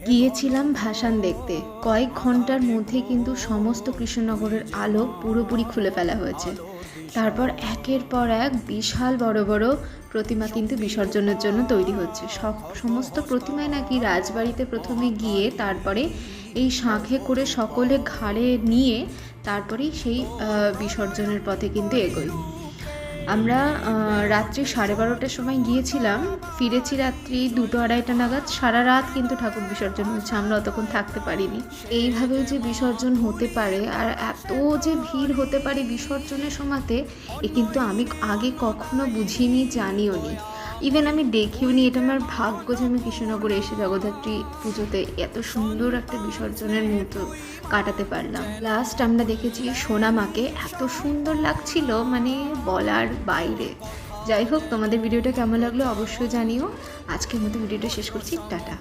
গিয়েছিলাম ভাসান দেখতে। কয়েক ঘন্টার মধ্যে কিন্তু সমস্ত কৃষ্ণনগরের আলো পুরোপুরি খুলে ফেলা হয়েছে। তারপর একের পর এক বিশাল বড় বড় প্রতিমা কিন্তু বিসর্জনের জন্য তৈরি হচ্ছে। সমস্ত প্রতিমায় নাকি রাজবাড়িতে প্রথমে গিয়ে তারপরে এই শাঁখে করে সকলে ঘাড়ে নিয়ে তারপরেই সেই বিসর্জনের পথে কিন্তু এগোই। আমরা রাত্রি 12:30টার সময় গিয়েছিলাম, ফিরেছি রাত্রি 2-2:30 নাগাদ। সারা রাত কিন্তু ঠাকুর বিসর্জন হচ্ছে, আমরা অতক্ষণ থাকতে পারিনি। এইভাবেও যে বিসর্জন হতে পারে আর এত যে ভিড় হতে পারে বিসর্জনের সময়তে, এ কিন্তু আমি আগে কখনো বুঝিনি, জানিও নি, ইভেন আমি দেখিও নি। এটা আমার ভাগ্য যে আমি কৃষ্ণনগরে এসে জগদ্ধাত্রী পুজোতে এত সুন্দর একটা বিসর্জনের মুহূর্ত কাটাতে পারলাম। লাস্ট আমরা দেখেছি সোনা মাকে, এত সুন্দর লাগছিল, মানে বলার বাইরে। যাই হোক, তোমাদের ভিডিওটা কেমন লাগলো অবশ্যই জানিও। আজকের মতো ভিডিওটা শেষ করছি, টাটা।